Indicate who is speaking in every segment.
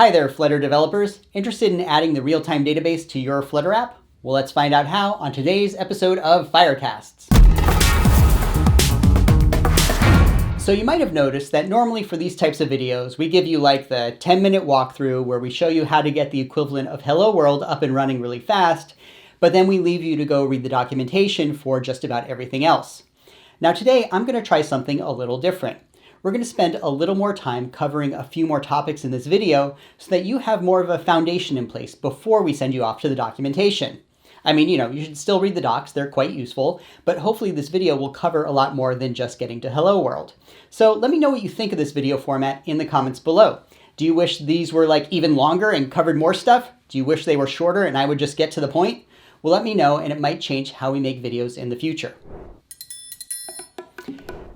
Speaker 1: Hi there, Flutter developers. Interested in adding the real-time database to your Flutter app? Well, let's find out how on today's episode of Firecasts. So you might have noticed that normally for these types of videos, we give you like the 10-minute walkthrough where we show you how to get the equivalent of Hello World up and running really fast, but then we leave you to go read the documentation for just about everything else. Now today, I'm going to try something a little different. We're going to spend a little more time covering a few more topics in this video so that you have more of a foundation in place before we send you off to the documentation. I mean, you should still read the docs, they're quite useful, but hopefully this video will cover a lot more than just getting to Hello World. So let me know what you think of this video format in the comments below. Do you wish these were like even longer and covered more stuff? Do you wish they were shorter and I would just get to the point? Well, let me know and it might change how we make videos in the future.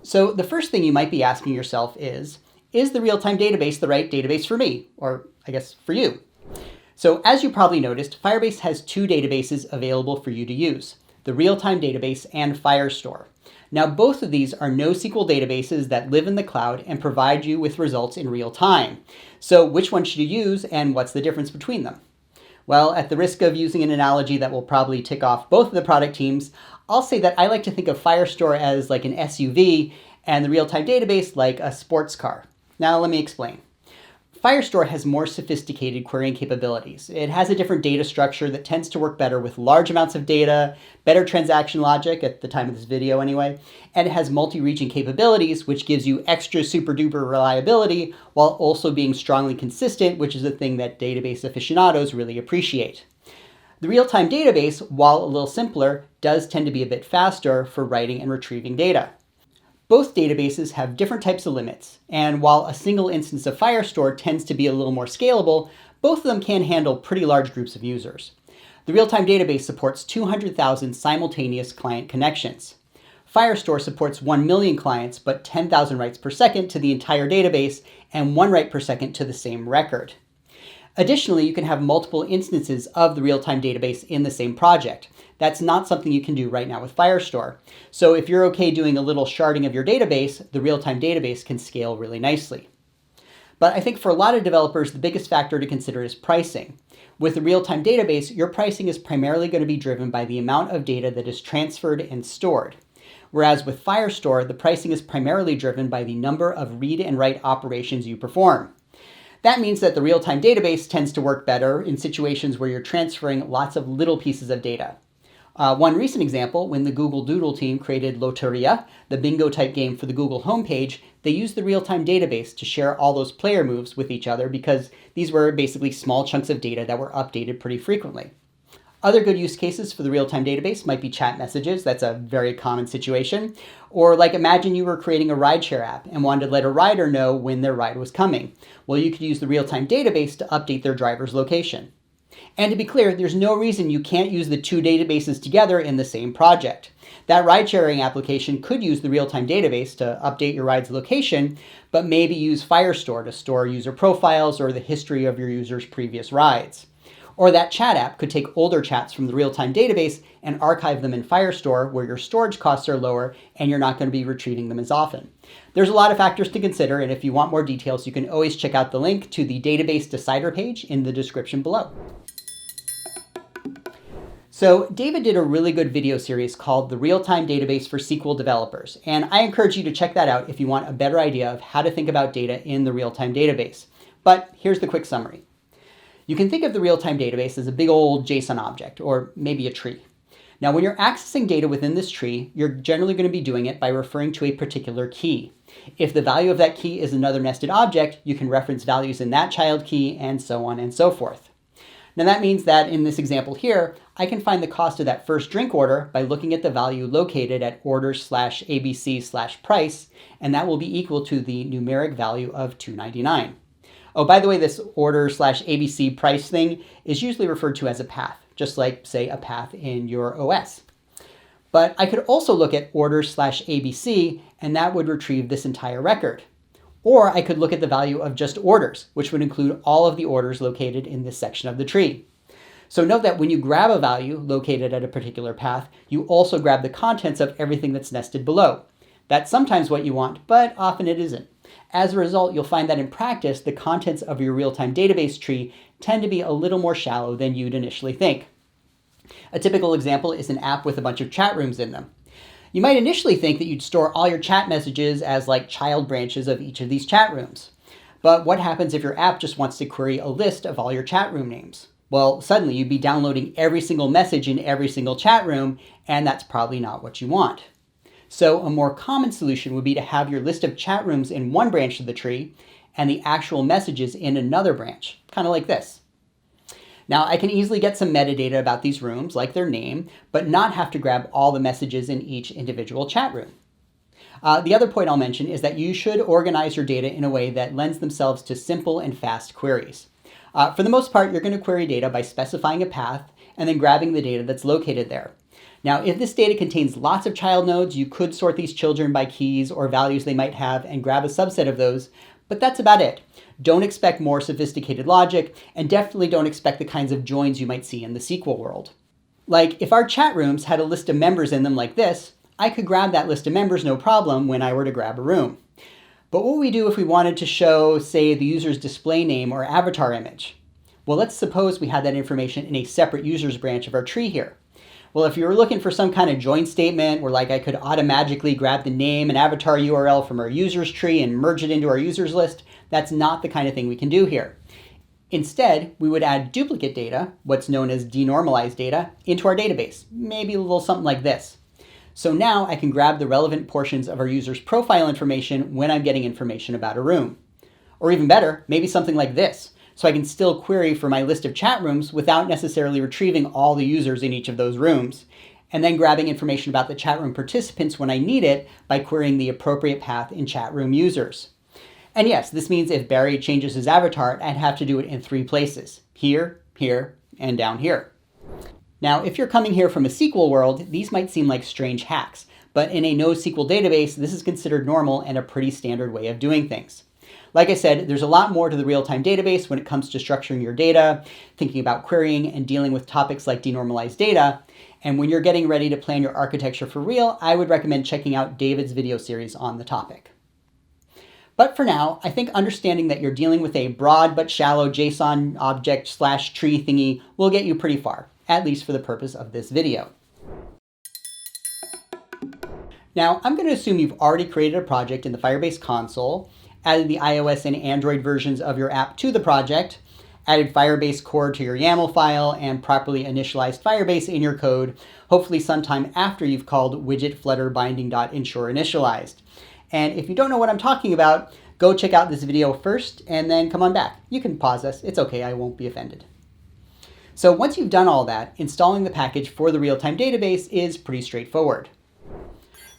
Speaker 1: So the first thing you might be asking yourself is the real-time database the right database for me? Or I guess for you? So as you probably noticed, Firebase has two databases available for you to use, the real-time database and Firestore. Now both of these are NoSQL databases that live in the cloud and provide you with results in real time. So which one should you use and what's the difference between them? Well, at the risk of using an analogy that will probably tick off both of the product teams, I'll say that I like to think of Firestore as like an SUV and the real-time database like a sports car. Now let me explain. Firestore has more sophisticated querying capabilities. It has a different data structure that tends to work better with large amounts of data, better transaction logic at the time of this video anyway, and it has multi-region capabilities, which gives you extra super duper reliability while also being strongly consistent, which is a thing that database aficionados really appreciate. The real-time database, while a little simpler, does tend to be a bit faster for writing and retrieving data. Both databases have different types of limits, and while a single instance of Firestore tends to be a little more scalable, both of them can handle pretty large groups of users. The real-time database supports 200,000 simultaneous client connections. Firestore supports 1 million clients, but 10,000 writes per second to the entire database and 1 write per second to the same record. Additionally, you can have multiple instances of the real-time database in the same project. That's not something you can do right now with Firestore. So if you're okay doing a little sharding of your database, the real-time database can scale really nicely. But I think for a lot of developers, the biggest factor to consider is pricing. With the real-time database, your pricing is primarily going to be driven by the amount of data that is transferred and stored. Whereas with Firestore, the pricing is primarily driven by the number of read and write operations you perform. That means that the real-time database tends to work better in situations where you're transferring lots of little pieces of data. One recent example, when the Google Doodle team created Loteria, the bingo type game for the Google homepage, they used the real-time database to share all those player moves with each other because these were basically small chunks of data that were updated pretty frequently. Other good use cases for the real-time database might be chat messages. That's a very common situation. Or like imagine you were creating a rideshare app and wanted to let a rider know when their ride was coming. Well, you could use the real-time database to update their driver's location. And to be clear, there's no reason you can't use the two databases together in the same project. That ride-sharing application could use the real-time database to update your ride's location, but maybe use Firestore to store user profiles or the history of your user's previous rides. Or that chat app could take older chats from the real-time database and archive them in Firestore where your storage costs are lower and you're not going to be retrieving them as often. There's a lot of factors to consider, and if you want more details, you can always check out the link to the database decider page in the description below. So David did a really good video series called The Real-Time Database for SQL Developers, and I encourage you to check that out if you want a better idea of how to think about data in the real-time database. But here's the quick summary. You can think of the real-time database as a big old JSON object, or maybe a tree. Now, when you're accessing data within this tree, you're generally going to be doing it by referring to a particular key. If the value of that key is another nested object, you can reference values in that child key, and so on and so forth. Now that means that in this example here, I can find the cost of that first drink order by looking at the value located at order/abc/price, and that will be equal to the numeric value of $2.99. Oh, by the way, this order/ABC price thing is usually referred to as a path, just like, say, a path in your OS. But I could also look at order/ABC, and that would retrieve this entire record. Or I could look at the value of just orders, which would include all of the orders located in this section of the tree. So note that when you grab a value located at a particular path, you also grab the contents of everything that's nested below. That's sometimes what you want, but often it isn't. As a result, you'll find that in practice, the contents of your real-time database tree tend to be a little more shallow than you'd initially think. A typical example is an app with a bunch of chat rooms in them. You might initially think that you'd store all your chat messages as like child branches of each of these chat rooms. But what happens if your app just wants to query a list of all your chat room names? Well, suddenly you'd be downloading every single message in every single chat room, and that's probably not what you want. So a more common solution would be to have your list of chat rooms in one branch of the tree and the actual messages in another branch, kind of like this. Now, I can easily get some metadata about these rooms, like their name, but not have to grab all the messages in each individual chat room. The other point I'll mention is that you should organize your data in a way that lends themselves to simple and fast queries. For the most part, you're going to query data by specifying a path and then grabbing the data that's located there. Now, if this data contains lots of child nodes, you could sort these children by keys or values they might have and grab a subset of those, but that's about it. Don't expect more sophisticated logic, and definitely don't expect the kinds of joins you might see in the SQL world. Like, if our chat rooms had a list of members in them like this, I could grab that list of members no problem when I were to grab a room. But what would we do if we wanted to show, say, the user's display name or avatar image? Well, let's suppose we had that information in a separate users branch of our tree here. Well, if you were looking for some kind of join statement where like I could automatically grab the name and avatar URL from our users tree and merge it into our users list, that's not the kind of thing we can do here. Instead, we would add duplicate data, what's known as denormalized data, into our database, maybe a little something like this. So now I can grab the relevant portions of our user's profile information when I'm getting information about a room. Or even better, maybe something like this. So I can still query for my list of chat rooms without necessarily retrieving all the users in each of those rooms, and then grabbing information about the chat room participants when I need it by querying the appropriate path in chat room users. And yes, this means if Barry changes his avatar, I'd have to do it in 3 places: here, here, and down here. Now, if you're coming here from a SQL world, these might seem like strange hacks, but in a NoSQL database, this is considered normal and a pretty standard way of doing things. Like I said, there's a lot more to the real-time database when it comes to structuring your data, thinking about querying, and dealing with topics like denormalized data. And when you're getting ready to plan your architecture for real, I would recommend checking out David's video series on the topic. But for now, I think understanding that you're dealing with a broad but shallow JSON object/tree thingy will get you pretty far, at least for the purpose of this video. Now, I'm going to assume you've already created a project in the Firebase console, added the iOS and Android versions of your app to the project, added Firebase core to your YAML file, and properly initialized Firebase in your code, hopefully sometime after you've called widget flutter binding.ensure initialized. And if you don't know what I'm talking about, go check out this video first and then come on back. You can pause this. It's okay. I won't be offended. So once you've done all that, installing the package for the real-time database is pretty straightforward.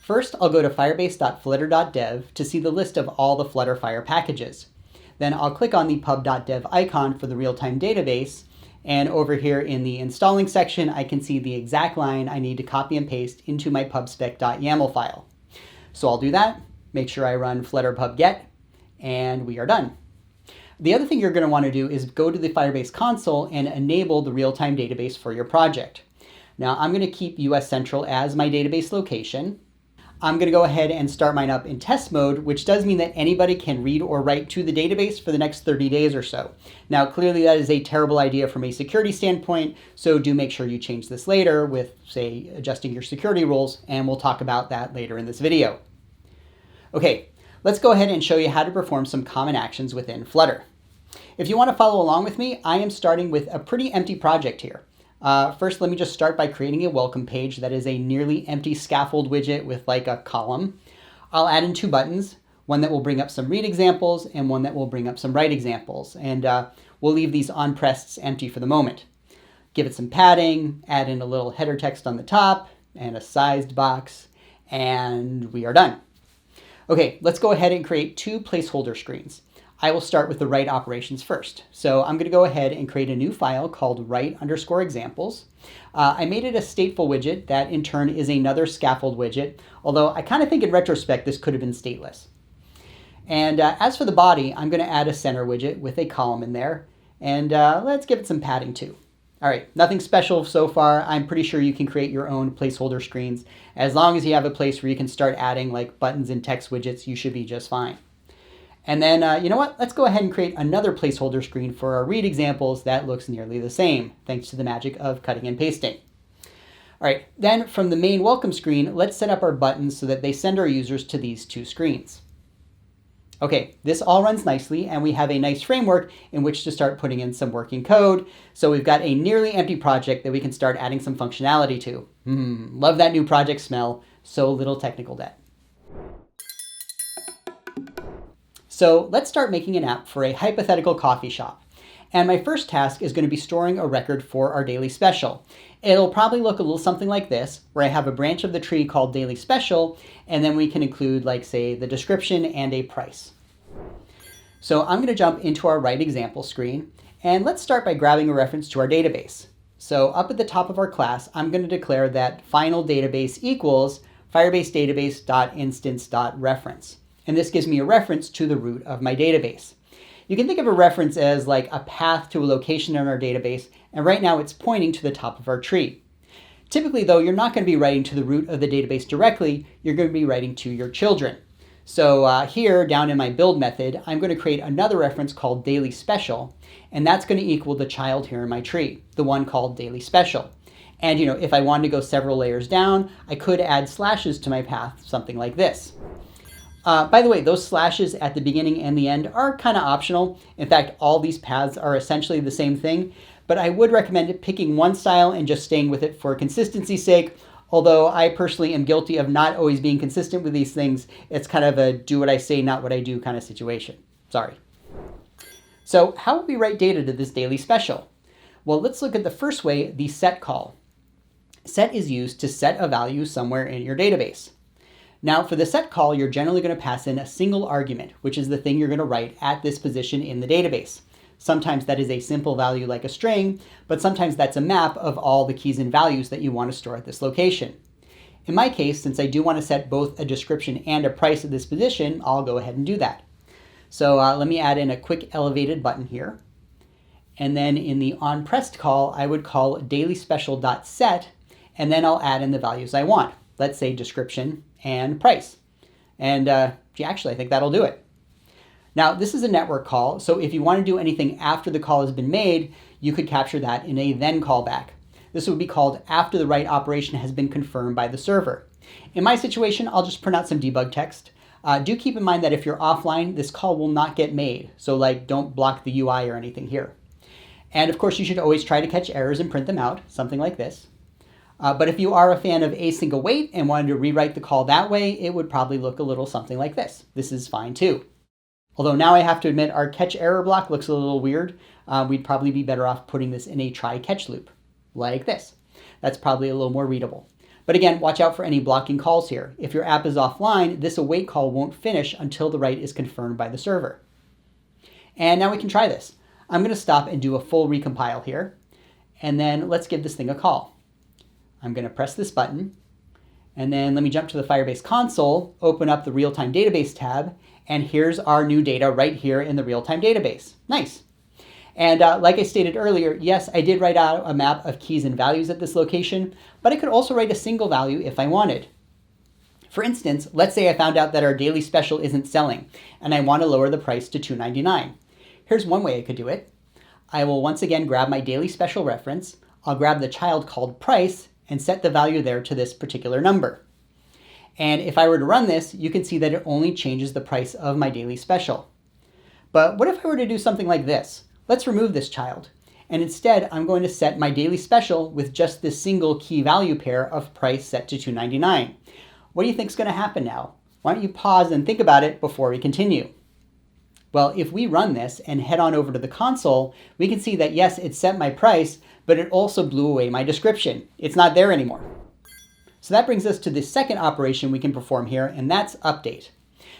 Speaker 1: First, I'll go to firebase.flutter.dev to see the list of all the Flutter Fire packages. Then I'll click on the pub.dev icon for the real-time database, and over here in the installing section, I can see the exact line I need to copy and paste into my pubspec.yaml file. So I'll do that, make sure I run flutter pub get, and we are done. The other thing you're going to want to do is go to the Firebase console and enable the real-time database for your project. Now, I'm going to keep US Central as my database location. I'm going to go ahead and start mine up in test mode, which does mean that anybody can read or write to the database for the next 30 days or so. Now, clearly that is a terrible idea from a security standpoint, so do make sure you change this later with, say, adjusting your security rules, and we'll talk about that later in this video. Okay, let's go ahead and show you how to perform some common actions within Flutter. If you want to follow along with me, I am starting with a pretty empty project here. First, let me just start by creating a welcome page that is a nearly empty scaffold widget with like a column. I'll add in 2 buttons, one that will bring up some read examples and one that will bring up some write examples. And we'll leave these on-prests empty for the moment. Give it some padding, add in a little header text on the top and a sized box, and we are done. Okay, let's go ahead and create 2 placeholder screens. I will start with the write operations first. So I'm going to go ahead and create a new file called write_examples. I made it a stateful widget that in turn is another scaffold widget, although I kind of think in retrospect this could have been stateless. And as for the body, I'm going to add a center widget with a column in there, and let's give it some padding too. All right, nothing special so far. I'm pretty sure you can create your own placeholder screens. As long as you have a place where you can start adding like buttons and text widgets, you should be just fine. And then, you know what? Let's go ahead and create another placeholder screen for our read examples that looks nearly the same, thanks to the magic of cutting and pasting. All right, then from the main welcome screen, let's set up our buttons so that they send our users to these two screens. Okay, this all runs nicely, and we have a nice framework in which to start putting in some working code. So we've got a nearly empty project that we can start adding some functionality to. Love that new project smell. So little technical debt. So let's start making an app for a hypothetical coffee shop. And my first task is going to be storing a record for our daily special. It'll probably look a little something like this, where I have a branch of the tree called daily special, and then we can include, like, say, the description and a price. So I'm going to jump into our write example screen, and let's start by grabbing a reference to our database. So up at the top of our class, I'm going to declare that final database equals firebasedatabase.instance.reference. And this gives me a reference to the root of my database. You can think of a reference as like a path to a location in our database, and right now it's pointing to the top of our tree. Typically, though, you're not going to be writing to the root of the database directly, you're going to be writing to your children. So here, down in my build method, I'm going to create another reference called daily special, and that's going to equal the child here in my tree, the one called daily special. And if I wanted to go several layers down, I could add slashes to my path, something like this. By the way, those slashes at the beginning and the end are kind of optional. In fact, all these paths are essentially the same thing, but I would recommend picking one style and just staying with it for consistency's sake. Although I personally am guilty of not always being consistent with these things. It's kind of a do what I say, not what I do kind of situation. Sorry. So how would we write data to this daily special? Well, let's look at the first way, the set call. Set is used to set a value somewhere in your database. Now for the set call, you're generally going to pass in a single argument, which is the thing you're going to write at this position in the database. Sometimes that is a simple value like a string, but sometimes that's a map of all the keys and values that you want to store at this location. In my case, since I do want to set both a description and a price at this position, I'll go ahead and do that. So let me add in a quick elevated button here. And then in the onPressed call, I would call dailyspecial.set, and then I'll add in the values I want. Let's say description and price. And actually, I think that'll do it. Now, this is a network call, so if you want to do anything after the call has been made, you could capture that in a then callback. This would be called after the write operation has been confirmed by the server. In my situation, I'll just print out some debug text. Do keep in mind that if you're offline, this call will not get made. So don't block the UI or anything here. And of course, you should always try to catch errors and print them out, something like this. But if you are a fan of async await and wanted to rewrite the call that way, it would probably look a little something like this. This is fine too. Although now I have to admit our catch error block looks a little weird. We'd probably be better off putting this in a try catch loop, like this. That's probably a little more readable. But again, watch out for any blocking calls here. If your app is offline, this await call won't finish until the write is confirmed by the server. And now we can try this. I'm going to stop and do a full recompile here. And then let's give this thing a call. I'm going to press this button, and then let me jump to the Firebase console, open up the Realtime Database tab, and here's our new data right here in the Realtime Database. Nice. And like I stated earlier, yes, I did write out a map of keys and values at this location, but I could also write a single value if I wanted. For instance, let's say I found out that our daily special isn't selling, and I want to lower the price to $2.99. Here's one way I could do it. I will once again grab my daily special reference, I'll grab the child called price, and set the value there to this particular number. And if I were to run this, you can see that it only changes the price of my daily special. But what if I were to do something like this? Let's remove this child. And instead, I'm going to set my daily special with just this single key value pair of price set to $2.99. What do you think is going to happen now? Why don't you pause and think about it before we continue? Well, if we run this and head on over to the console, we can see that yes, it set my price, but it also blew away my description. It's not there anymore. So that brings us to the second operation we can perform here, and that's update.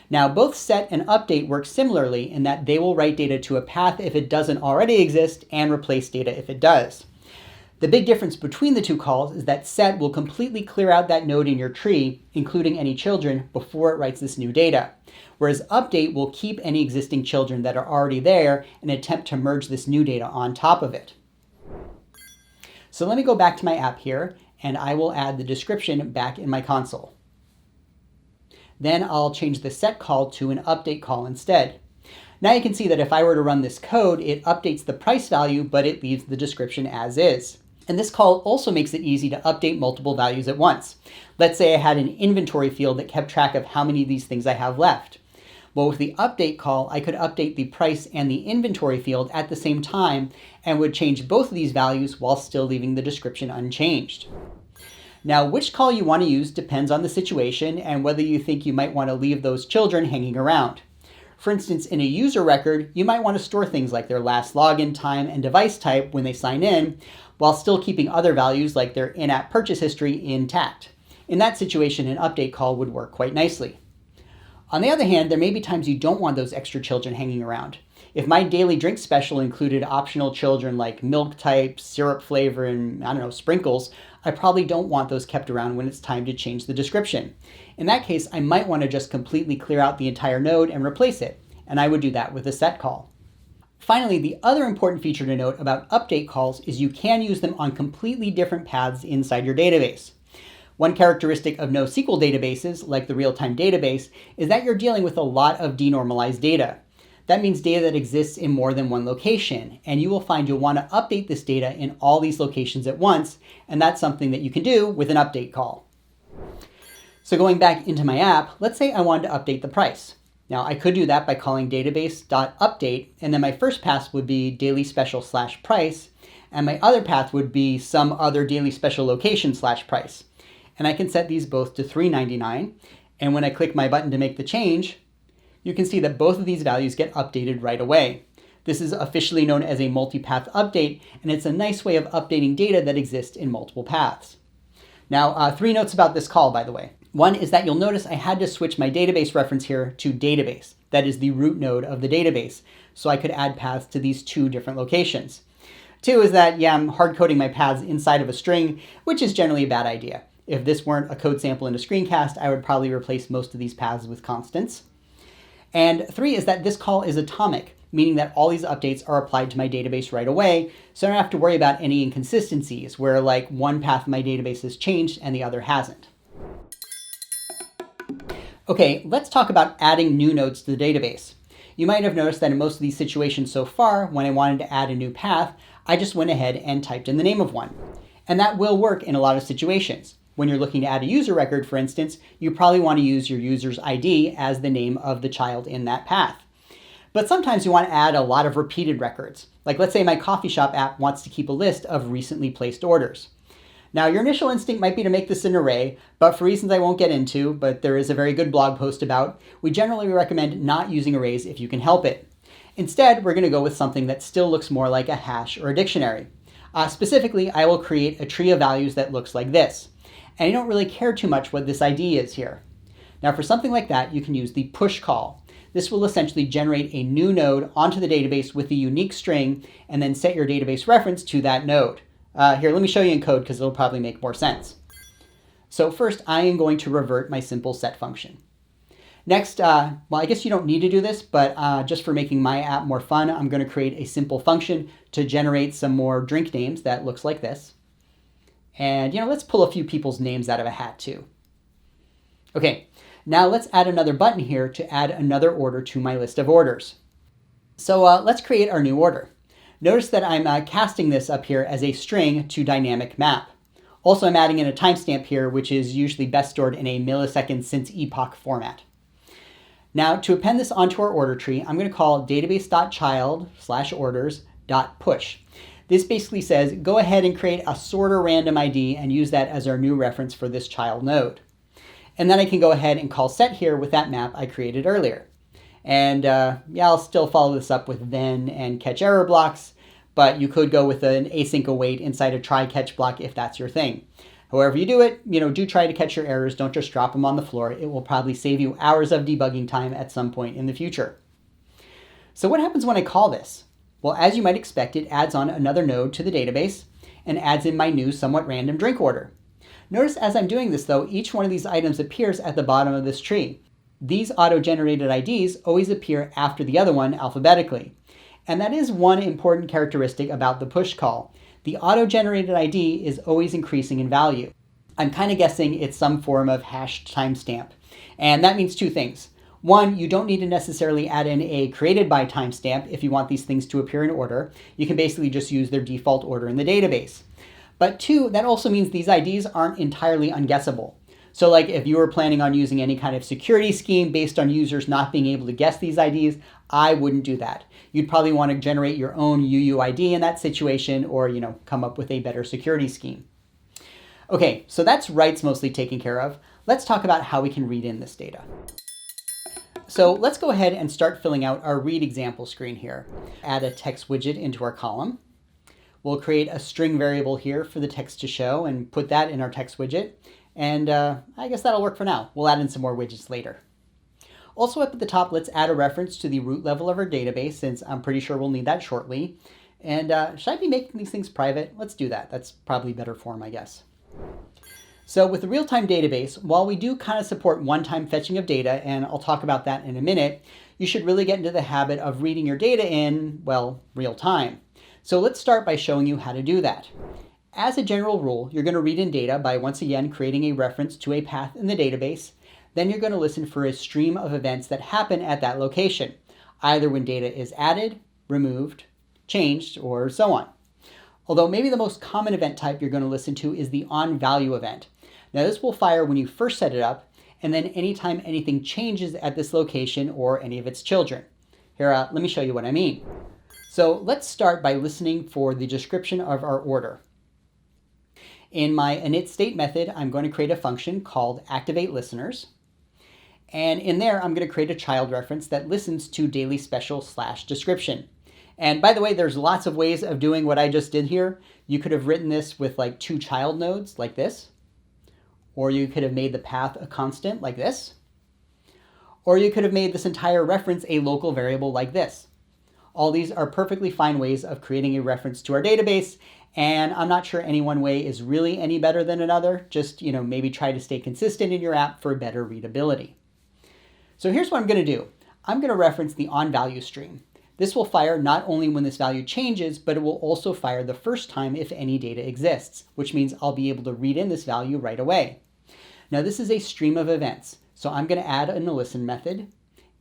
Speaker 1: Now, both set and update work similarly in that they will write data to a path if it doesn't already exist and replace data if it does. The big difference between the two calls is that set will completely clear out that node in your tree, including any children, before it writes this new data. Whereas update will keep any existing children that are already there and attempt to merge this new data on top of it. So let me go back to my app here, and I will add the description back in my console. Then I'll change the set call to an update call instead. Now you can see that if I were to run this code, it updates the price value, but it leaves the description as is. And this call also makes it easy to update multiple values at once. Let's say I had an inventory field that kept track of how many of these things I have left. Well, with the update call, I could update the price and the inventory field at the same time and would change both of these values while still leaving the description unchanged. Now, which call you want to use depends on the situation and whether you think you might want to leave those children hanging around. For instance, in a user record, you might want to store things like their last login time and device type when they sign in, while still keeping other values like their in-app purchase history intact. In that situation, an update call would work quite nicely. On the other hand, there may be times you don't want those extra children hanging around. If my daily drink special included optional children like milk type, syrup flavor, and sprinkles, I probably don't want those kept around when it's time to change the description. In that case, I might want to just completely clear out the entire node and replace it, and I would do that with a set call. Finally, the other important feature to note about update calls is you can use them on completely different paths inside your database. One characteristic of NoSQL databases, like the real-time database, is that you're dealing with a lot of denormalized data. That means data that exists in more than one location, and you will find you'll want to update this data in all these locations at once, and that's something that you can do with an update call. So going back into my app, let's say I wanted to update the price. Now I could do that by calling database.update, and then my first pass would be daily special /price, and my other path would be some other daily special location /price. And I can set these both to $3.99, and when I click my button to make the change, you can see that both of these values get updated right away. This is officially known as a multi-path update, and it's a nice way of updating data that exists in multiple paths. Now, 3 notes about this call, by the way. One is that you'll notice I had to switch my database reference here to database. That is the root node of the database, so I could add paths to these 2 different locations. 2 is that, I'm hard-coding my paths inside of a string, which is generally a bad idea. If this weren't a code sample in a screencast, I would probably replace most of these paths with constants. And 3 is that this call is atomic, meaning that all these updates are applied to my database right away, so I don't have to worry about any inconsistencies where like one path of my database has changed and the other hasn't. Okay, let's talk about adding new nodes to the database. You might have noticed that in most of these situations so far, when I wanted to add a new path, I just went ahead and typed in the name of one. And that will work in a lot of situations. When you're looking to add a user record, for instance, you probably want to use your user's ID as the name of the child in that path. But sometimes you want to add a lot of repeated records. Like let's say my coffee shop app wants to keep a list of recently placed orders. Now your initial instinct might be to make this an array, but for reasons I won't get into, but there is a very good blog post about, we generally recommend not using arrays if you can help it. Instead, we're going to go with something that still looks more like a hash or a dictionary. Specifically, I will create a tree of values that looks like this. And I don't really care too much what this ID is here. Now for something like that, you can use the push call. This will essentially generate a new node onto the database with a unique string and then set your database reference to that node. Here, let me show you in code because it'll probably make more sense. So first, I am going to revert my simple set function. Next, well, I guess you don't need to do this, but just for making my app more fun, I'm going to create a simple function to generate some more drink names that looks like this. And, let's pull a few people's names out of a hat too. Okay, now let's add another button here to add another order to my list of orders. So let's create our new order. Notice that I'm casting this up here as a string to dynamic map. Also, I'm adding in a timestamp here, which is usually best stored in a millisecond since epoch format. Now, to append this onto our order tree, I'm going to call database.child/orders.push. This basically says, go ahead and create a sorter random ID and use that as our new reference for this child node. And then I can go ahead and call set here with that map I created earlier. And I'll still follow this up with then and catch error blocks, but you could go with an async await inside a try catch block if that's your thing. However you do it, do try to catch your errors. Don't just drop them on the floor. It will probably save you hours of debugging time at some point in the future. So what happens when I call this? Well, as you might expect, it adds on another node to the database and adds in my new somewhat random drink order. Notice as I'm doing this though, each one of these items appears at the bottom of this tree. These auto-generated IDs always appear after the other one alphabetically. And that is one important characteristic about the push call. The auto-generated ID is always increasing in value. I'm kind of guessing it's some form of hashed timestamp. And that means 2 things. One, you don't need to necessarily add in a created by timestamp if you want these things to appear in order. You can basically just use their default order in the database. But two, that also means these IDs aren't entirely unguessable. So like if you were planning on using any kind of security scheme based on users not being able to guess these IDs, I wouldn't do that. You'd probably want to generate your own UUID in that situation, or come up with a better security scheme. Okay, so that's writes mostly taken care of. Let's talk about how we can read in this data. So let's go ahead and start filling out our read example screen here. Add a text widget into our column. We'll create a string variable here for the text to show and put that in our text widget. And I guess that'll work for now. We'll add in some more widgets later. Also up at the top, let's add a reference to the root level of our database, since I'm pretty sure we'll need that shortly. And should I be making these things private? Let's do that. That's probably better form, I guess. So with the real-time database, while we do kind of support one-time fetching of data, and I'll talk about that in a minute, you should really get into the habit of reading your data in, well, real time. So let's start by showing you how to do that. As a general rule, you're going to read in data by once again creating a reference to a path in the database. Then you're going to listen for a stream of events that happen at that location, either when data is added, removed, changed, or so on. Although maybe the most common event type you're going to listen to is the onValue event. Now this will fire when you first set it up, and then anytime anything changes at this location or any of its children. Here, let me show you what I mean. So let's start by listening for the description of our order. In my init state method, I'm going to create a function called activateListeners. And in there, I'm going to create a child reference that listens to daily special / description. And by the way, there's lots of ways of doing what I just did here. You could have written this with like 2 child nodes like this. Or you could have made the path a constant like this. Or you could have made this entire reference a local variable like this. All these are perfectly fine ways of creating a reference to our database. And I'm not sure any one way is really any better than another. Just, maybe try to stay consistent in your app for better readability. So here's what I'm going to do. I'm going to reference the onValue stream. This will fire not only when this value changes, but it will also fire the first time if any data exists, which means I'll be able to read in this value right away. Now this is a stream of events, so I'm going to add an listen method,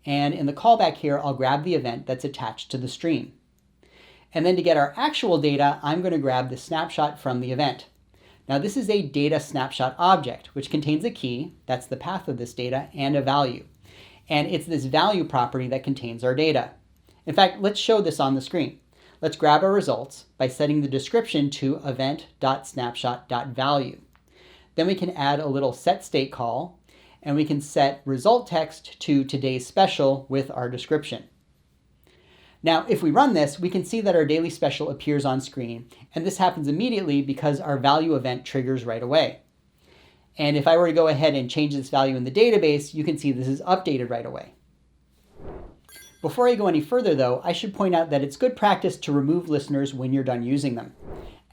Speaker 1: and in the callback here, I'll grab the event that's attached to the stream. And then to get our actual data, I'm going to grab the snapshot from the event. Now this is a data snapshot object, which contains a key, that's the path of this data, and a value. And it's this value property that contains our data. In fact, let's show this on the screen. Let's grab our results by setting the description to event.snapshot.value. Then we can add a little setState call, and we can set result text to today's special with our description. Now, if we run this, we can see that our daily special appears on screen, and this happens immediately because our value event triggers right away. And if I were to go ahead and change this value in the database, you can see this is updated right away. Before I go any further though, I should point out that it's good practice to remove listeners when you're done using them.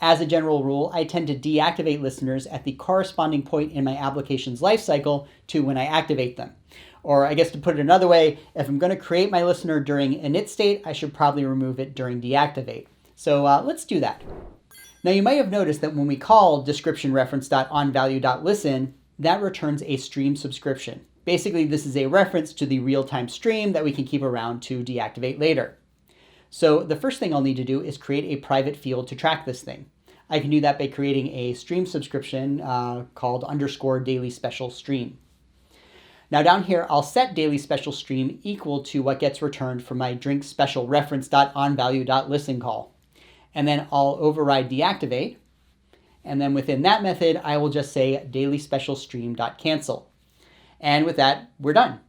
Speaker 1: As a general rule, I tend to deactivate listeners at the corresponding point in my application's lifecycle to when I activate them. Or I guess to put it another way, if I'm going to create my listener during init state, I should probably remove it during deactivate. So let's do that. Now you might have noticed that when we call description_reference.onValue.listen, that returns a stream subscription. Basically, this is a reference to the real-time stream that we can keep around to deactivate later. So the first thing I'll need to do is create a private field to track this thing. I can do that by creating a stream subscription called _daily_special_stream. Now down here, I'll set daily special stream equal to what gets returned from my drink special reference.onValue.listen call. And then I'll override deactivate. And then within that method, I will just say daily special stream.cancel. And with that, we're done.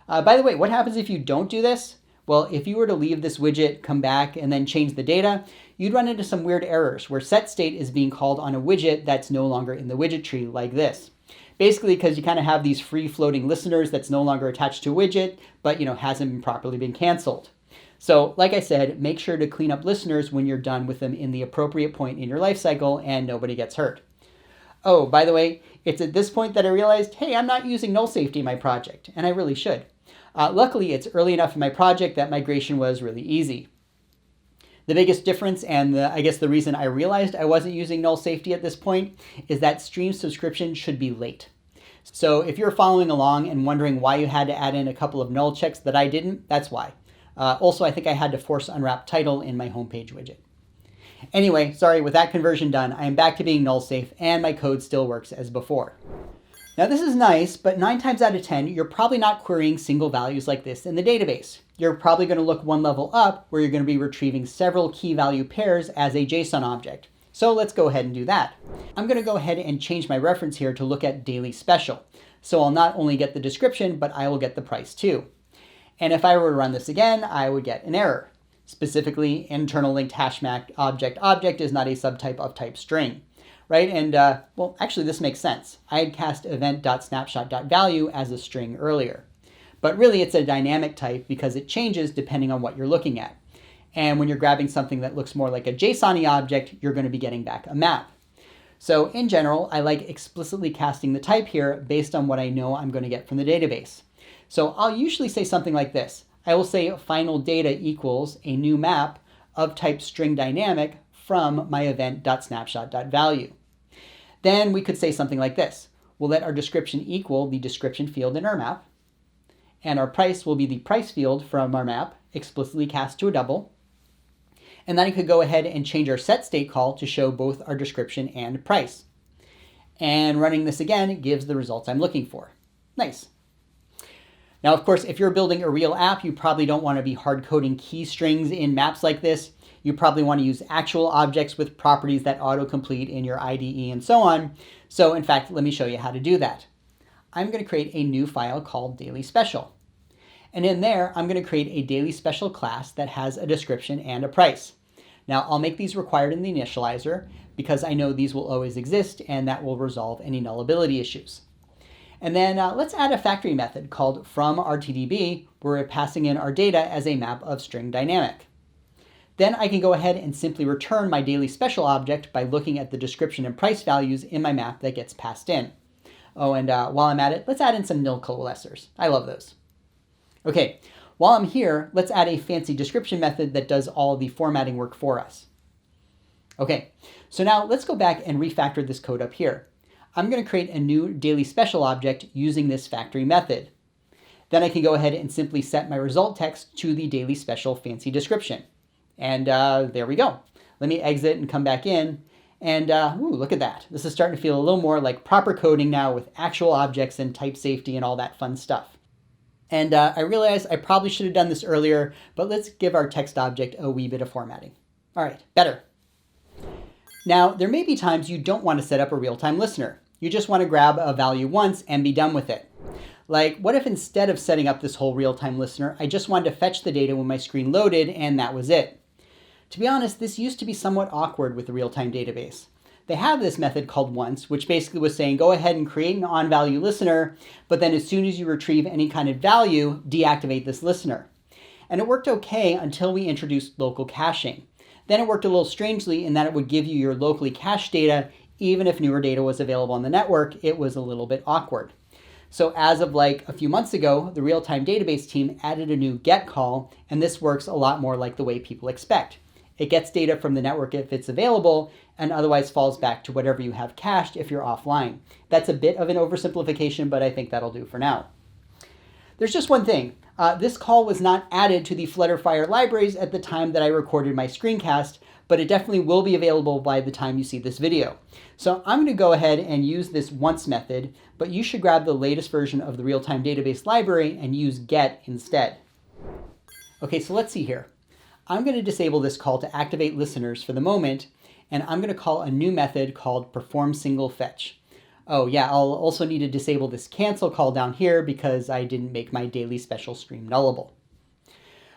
Speaker 1: By the way, what happens if you don't do this? Well, if you were to leave this widget, come back, and then change the data, you'd run into some weird errors where setState is being called on a widget that's no longer in the widget tree like this. Basically, because you kind of have these free floating listeners that's no longer attached to a widget, but hasn't properly been canceled. So like I said, make sure to clean up listeners when you're done with them in the appropriate point in your life cycle and nobody gets hurt. Oh, by the way, it's at this point that I realized, hey, I'm not using null-safety in my project, and I really should. Luckily, it's early enough in my project that migration was really easy. The biggest difference, and I guess the reason I realized I wasn't using null-safety at this point, is that stream subscription should be late. So if you're following along and wondering why you had to add in a couple of null checks that I didn't, that's why. Also, I think I had to force unwrap title in my homepage widget. Anyway, sorry, with that conversion done, I am back to being null safe and my code still works as before. Now this is nice, but 9 times out of 10, you're probably not querying single values like this in the database. You're probably going to look one level up where you're going to be retrieving several key value pairs as a JSON object. So let's go ahead and do that. I'm going to go ahead and change my reference here to look at daily special. So I'll not only get the description, but I will get the price too. And if I were to run this again, I would get an error. Specifically, internal linked hash map object is not a subtype of type string. Right? And well, actually this makes sense. I had cast event.snapshot.value as a string earlier. But really it's a dynamic type because it changes depending on what you're looking at. And when you're grabbing something that looks more like a JSON-y object, you're going to be getting back a map. So in general, I like explicitly casting the type here based on what I know I'm going to get from the database. So I'll usually say something like this. I will say final data equals a new map of type string dynamic from my event.snapshot.value. Then we could say something like this. We'll let our description equal the description field in our map, and our price will be the price field from our map, explicitly cast to a double. And then I could go ahead and change our set state call to show both our description and price. And running this again gives the results I'm looking for. Nice. Now, of course, if you're building a real app, you probably don't want to be hard coding key strings in maps like this. You probably want to use actual objects with properties that autocomplete in your IDE and so on. So in fact, let me show you how to do that. I'm going to create a new file called daily special. And in there, I'm going to create a daily special class that has a description and a price. Now I'll make these required in the initializer because I know these will always exist and that will resolve any nullability issues. And then let's add a factory method called fromRTDB where we're passing in our data as a map of string dynamic. Then I can go ahead and simply return my daily special object by looking at the description and price values in my map that gets passed in. Oh, and while I'm at it, let's add in some nil coalescers. I love those. Okay, while I'm here, let's add a fancy description method that does all of the formatting work for us. Okay, so now let's go back and refactor this code up here. I'm going to create a new daily special object using this factory method. Then I can go ahead and simply set my result text to the daily special fancy description. And there we go. Let me exit and come back in. And ooh, look at that. This is starting to feel a little more like proper coding now with actual objects and type safety and all that fun stuff. And I realize I probably should have done this earlier, but let's give our text object a wee bit of formatting. All right, better. Now, there may be times you don't want to set up a real-time listener. You just want to grab a value once and be done with it. Like, what if instead of setting up this whole real-time listener, I just wanted to fetch the data when my screen loaded and that was it? To be honest, this used to be somewhat awkward with the real-time database. They have this method called once, which basically was saying go ahead and create an on-value listener, but then as soon as you retrieve any kind of value, deactivate this listener. And it worked okay until we introduced local caching. Then it worked a little strangely in that it would give you your locally cached data, even if newer data was available on the network. It was a little bit awkward. So as of like a few months ago, the real-time database team added a new get call, and this works a lot more like the way people expect. It gets data from the network if it's available, and otherwise falls back to whatever you have cached if you're offline. That's a bit of an oversimplification, but I think that'll do for now. There's just one thing. This call was not added to the Flutter Fire libraries at the time that I recorded my screencast, but it definitely will be available by the time you see this video. So I'm going to go ahead and use this once method, but you should grab the latest version of the real-time database library and use get instead. Okay, so let's see here. I'm going to disable this call to activate listeners for the moment, and I'm going to call a new method called performSingleFetch. Oh yeah, I'll also need to disable this cancel call down here because I didn't make my daily special stream nullable.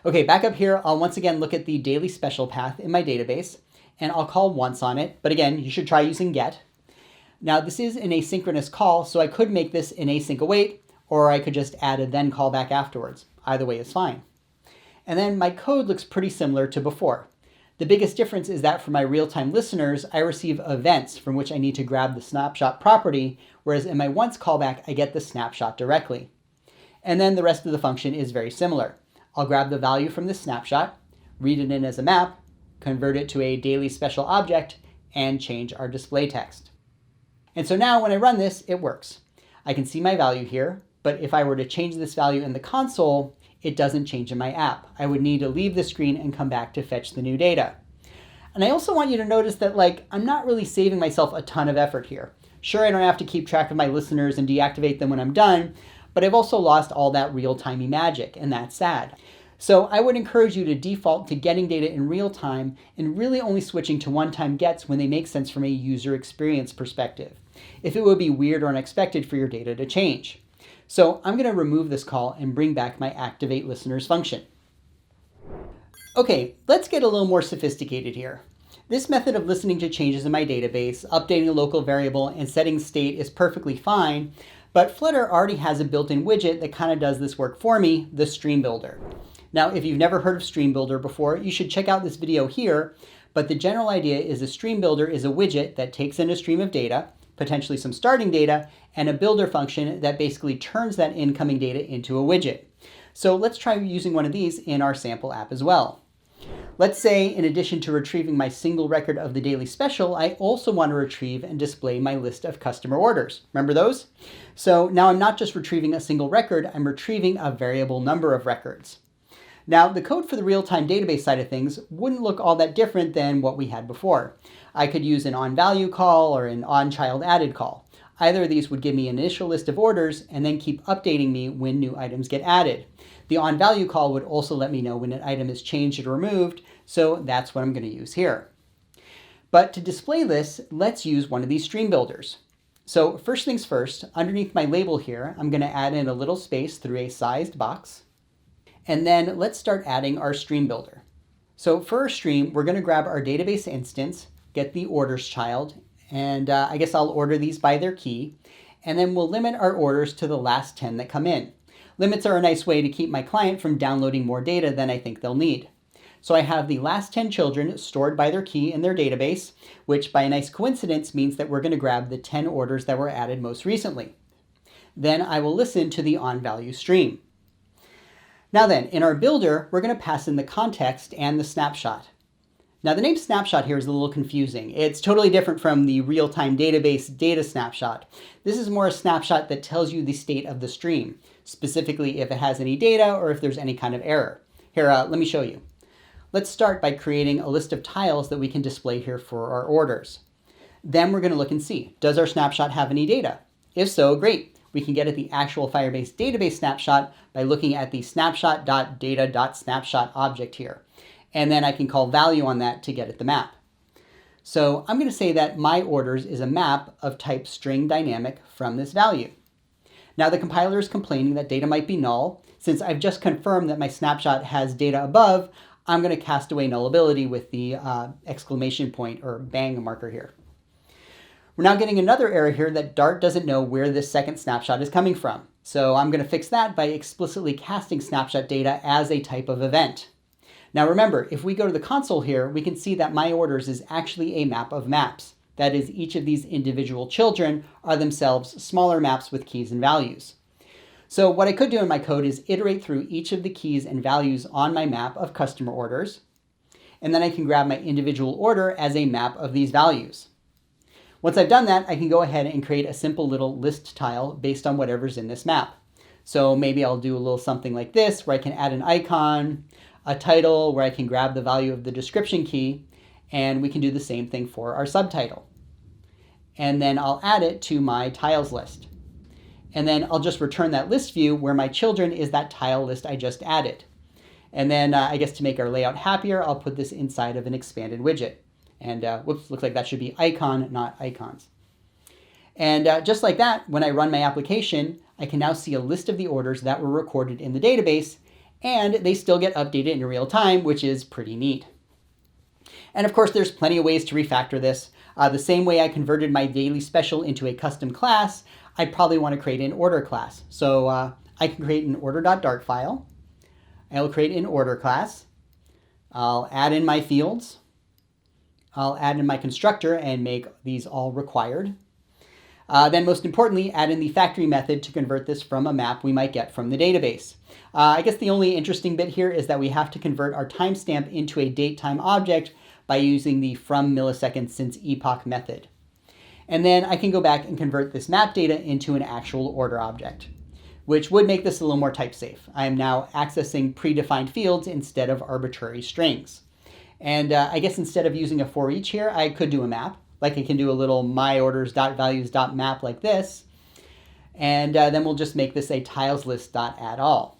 Speaker 1: Okay, back up here, I'll once again look at the daily special path in my database, and I'll call once on it, but again, you should try using get. Now this is an asynchronous call, so I could make this an async await, or I could just add a then call back afterwards. Either way is fine. And then my code looks pretty similar to before. The biggest difference is that for my real-time listeners, I receive events from which I need to grab the snapshot property, whereas in my once callback, I get the snapshot directly. And then the rest of the function is very similar. I'll grab the value from this snapshot, read it in as a map, convert it to a daily special object, and change our display text. And so now when I run this, it works. I can see my value here, but if I were to change this value in the console, it doesn't change in my app. I would need to leave the screen and come back to fetch the new data. And I also want you to notice that I'm not really saving myself a ton of effort here. Sure, I don't have to keep track of my listeners and deactivate them when I'm done, but I've also lost all that real-timey magic, and that's sad. So I would encourage you to default to getting data in real time and really only switching to one-time gets when they make sense from a user experience perspective, if it would be weird or unexpected for your data to change. So I'm going to remove this call and bring back my activate listeners function. Okay, let's get a little more sophisticated here. This method of listening to changes in my database, updating a local variable, and setting state is perfectly fine, but Flutter already has a built-in widget that kind of does this work for me, the StreamBuilder. Now, if you've never heard of StreamBuilder before, you should check out this video here, but the general idea is a StreamBuilder is a widget that takes in a stream of data, potentially some starting data, and a builder function that basically turns that incoming data into a widget. So let's try using one of these in our sample app as well. Let's say, in addition to retrieving my single record of the daily special, I also want to retrieve and display my list of customer orders. Remember those? So now I'm not just retrieving a single record, I'm retrieving a variable number of records. Now, the code for the real-time database side of things wouldn't look all that different than what we had before. I could use an onValue call or an onChildAdded call. Either of these would give me an initial list of orders and then keep updating me when new items get added. The onValue call would also let me know when an item is changed or removed, so that's what I'm going to use here. But to display this, let's use one of these StreamBuilders. So first things first, underneath my label here, I'm going to add in a little space through a sized box. And then let's start adding our StreamBuilder. So for our stream, we're going to grab our database instance, get the orders child, and I guess I'll order these by their key, and then we'll limit our orders to the last 10 that come in. Limits are a nice way to keep my client from downloading more data than I think they'll need. So I have the last 10 children stored by their key in their database, which by a nice coincidence means that we're going to grab the 10 orders that were added most recently. Then I will listen to the onValue stream. Now then, in our builder, we're going to pass in the context and the snapshot. Now the name snapshot here is a little confusing. It's totally different from the real-time database data snapshot. This is more a snapshot that tells you the state of the stream, specifically if it has any data or if there's any kind of error. Here, let me show you. Let's start by creating a list of tiles that we can display here for our orders. Then we're going to look and see, does our snapshot have any data? If so, great. We can get at the actual Firebase database snapshot by looking at the snapshot.data.snapshot object here. And then I can call value on that to get at the map. So I'm going to say that my orders is a map of type string dynamic from this value. Now the compiler is complaining that data might be null. Since I've just confirmed that my snapshot has data above, I'm going to cast away nullability with the exclamation point or bang marker here. We're now getting another error here that Dart doesn't know where this second snapshot is coming from. So I'm going to fix that by explicitly casting snapshot data as a type of event. Now remember, if we go to the console here, we can see that my orders is actually a map of maps. That is, each of these individual children are themselves smaller maps with keys and values. So what I could do in my code is iterate through each of the keys and values on my map of customer orders, and then I can grab my individual order as a map of these values. Once I've done that, I can go ahead and create a simple little list tile based on whatever's in this map. So maybe I'll do a little something like this, where I can add an icon, a title, where I can grab the value of the description key, and we can do the same thing for our subtitle. And then I'll add it to my tiles list. And then I'll just return that list view where my children is that tile list I just added. And then I guess to make our layout happier, I'll put this inside of an expanded widget. And whoops, looks like that should be icon, not icons. And just like that, when I run my application, I can now see a list of the orders that were recorded in the database, and they still get updated in real time, which is pretty neat. And of course, there's plenty of ways to refactor this. The same way I converted my daily special into a custom class, I'd probably want to create an order class. So I can create an order.dart file. I'll create an order class. I'll add in my fields. I'll add in my constructor and make these all required. Then most importantly, add in the factory method to convert this from a map we might get from the database. I guess the only interesting bit here is that we have to convert our timestamp into a datetime object by using the from millisecond since epoch method. And then I can go back and convert this map data into an actual order object, which would make this a little more type safe. I am now accessing predefined fields instead of arbitrary strings. And I guess instead of using a for each here, I could do a map. Like I can do a little myorders.values.map like this. And then we'll just make this a tileslist.addAll.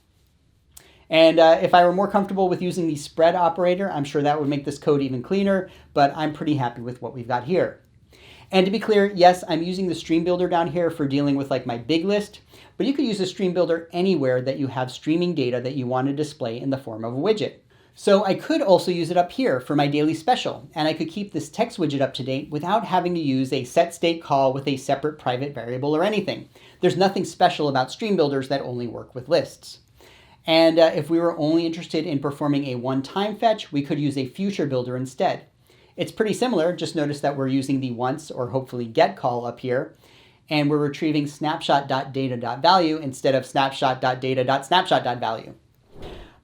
Speaker 1: And if I were more comfortable with using the spread operator, I'm sure that would make this code even cleaner, but I'm pretty happy with what we've got here. And to be clear, yes, I'm using the StreamBuilder down here for dealing with like my big list, but you could use a StreamBuilder anywhere that you have streaming data that you want to display in the form of a widget. So I could also use it up here for my daily special, and I could keep this text widget up to date without having to use a setState call with a separate private variable or anything. There's nothing special about StreamBuilders that only work with lists. And if we were only interested in performing a one-time fetch, we could use a FutureBuilder instead. It's pretty similar, just notice that we're using the once or hopefully get call up here, and we're retrieving snapshot.data.value instead of snapshot.data.snapshot.value.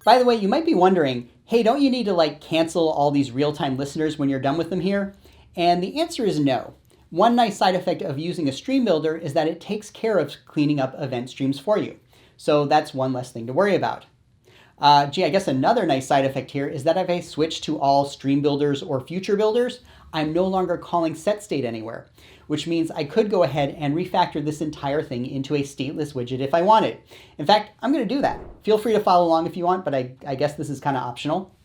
Speaker 1: By the way, you might be wondering, hey, don't you need to like cancel all these real-time listeners when you're done with them here? And the answer is no. One nice side effect of using a StreamBuilder is that it takes care of cleaning up event streams for you. So that's one less thing to worry about. I guess another nice side effect here is that if I switch to all StreamBuilders or FutureBuilders, I'm no longer calling setState anywhere, which means I could go ahead and refactor this entire thing into a stateless widget if I wanted. In fact, I'm going to do that. Feel free to follow along if you want, but I guess this is kind of optional.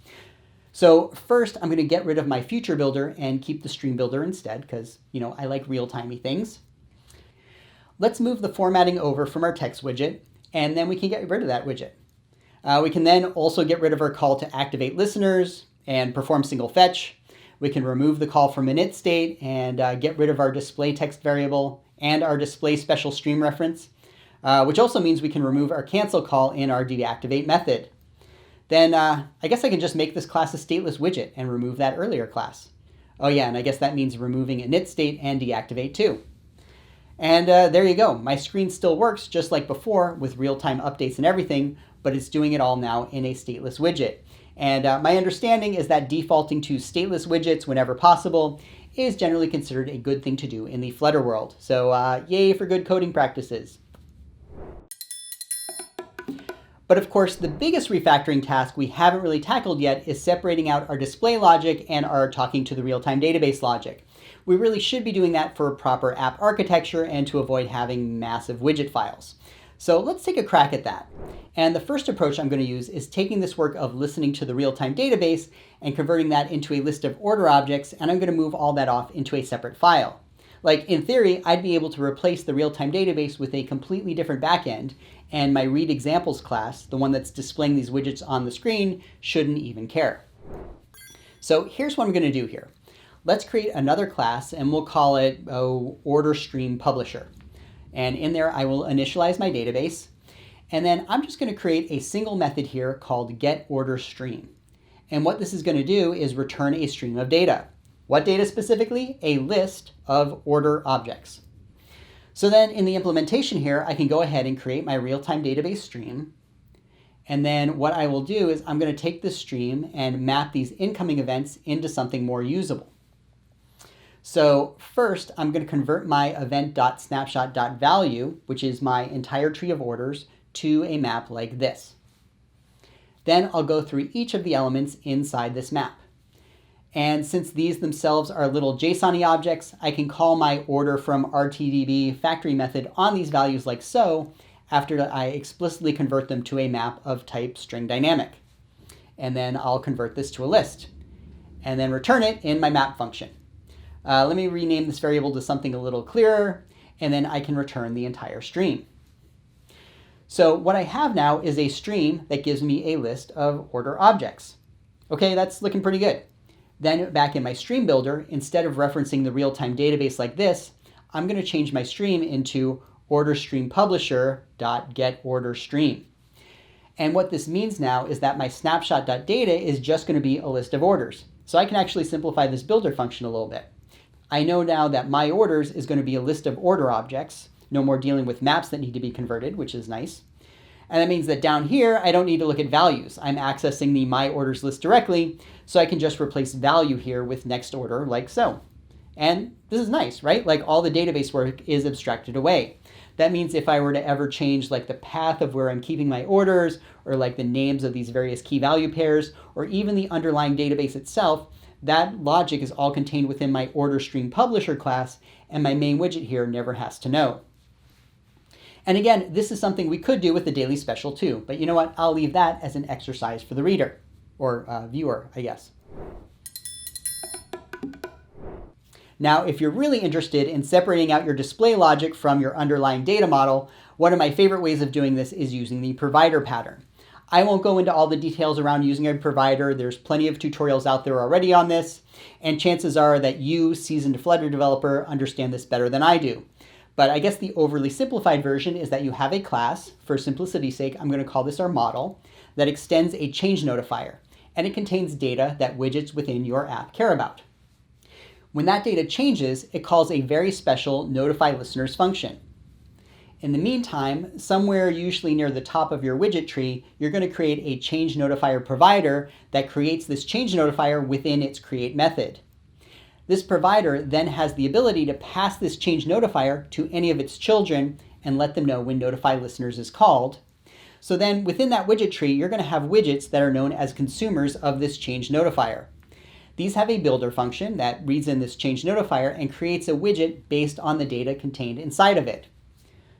Speaker 1: So first, I'm going to get rid of my FutureBuilder and keep the StreamBuilder instead because, I like real-timey things. Let's move the formatting over from our text widget, and then we can get rid of that widget. We can then also get rid of our call to activate listeners and perform single fetch. We can remove the call from init state and get rid of our display text variable and our display special stream reference, which also means we can remove our cancel call in our deactivate method. Then I guess I can just make this class a stateless widget and remove that earlier class. Oh yeah, and I guess that means removing init state and deactivate too. And there you go. My screen still works just like before with real-time updates and everything, but it's doing it all now in a stateless widget. And my understanding is that defaulting to stateless widgets whenever possible is generally considered a good thing to do in the Flutter world. So yay for good coding practices. But of course, the biggest refactoring task we haven't really tackled yet is separating out our display logic and our talking to the real-time database logic. We really should be doing that for proper app architecture and to avoid having massive widget files. So let's take a crack at that. And the first approach I'm going to use is taking this work of listening to the real-time database and converting that into a list of order objects, and I'm going to move all that off into a separate file. Like in theory, I'd be able to replace the real-time database with a completely different backend, and my read examples class, the one that's displaying these widgets on the screen, shouldn't even care. So here's what I'm going to do here. Let's create another class and we'll call it order stream publisher. And in there, I will initialize my database. And then I'm just going to create a single method here called getOrderStream. And what this is going to do is return a stream of data. What data specifically? A list of order objects. So then in the implementation here, I can go ahead and create my real-time database stream. And then what I will do is I'm going to take this stream and map these incoming events into something more usable. So first, I'm going to convert my event.snapshot.value, which is my entire tree of orders, to a map like this. Then I'll go through each of the elements inside this map. And since these themselves are little JSON-y objects, I can call my order from RTDB factory method on these values like so, after I explicitly convert them to a map of type string dynamic. And then I'll convert this to a list, and then return it in my map function. Let me rename this variable to something a little clearer, and then I can return the entire stream. So what I have now is a stream that gives me a list of order objects. Okay, that's looking pretty good. Then back in my StreamBuilder, instead of referencing the real-time database like this, I'm going to change my stream into orderStreamPublisher.getOrderStream. And what this means now is that my snapshot.data is just going to be a list of orders. So I can actually simplify this builder function a little bit. I know now that my orders is going to be a list of order objects. No more dealing with maps that need to be converted, which is nice. And that means that down here, I don't need to look at values. I'm accessing the my orders list directly, so I can just replace value here with next order like so. And this is nice, right? Like all the database work is abstracted away. That means if I were to ever change like the path of where I'm keeping my orders, or like the names of these various key value pairs, or even the underlying database itself, that logic is all contained within my order stream publisher class, and my main widget here never has to know. And again, this is something we could do with the daily special too, but you know what? I'll leave that as an exercise for the reader, or viewer, I guess. Now, if you're really interested in separating out your display logic from your underlying data model, one of my favorite ways of doing this is using the provider pattern. I won't go into all the details around using a provider. There's plenty of tutorials out there already on this, and chances are that you, seasoned Flutter developer, understand this better than I do. But I guess the overly simplified version is that you have a class. For simplicity's sake, I'm going to call this our model, that extends a change notifier, and it contains data that widgets within your app care about. When that data changes, it calls a very special notify listeners function. In the meantime, somewhere usually near the top of your widget tree, you're going to create a change notifier provider that creates this change notifier within its create method. This provider then has the ability to pass this change notifier to any of its children and let them know when notify listeners is called. So then within that widget tree, you're going to have widgets that are known as consumers of this change notifier. These have a builder function that reads in this change notifier and creates a widget based on the data contained inside of it.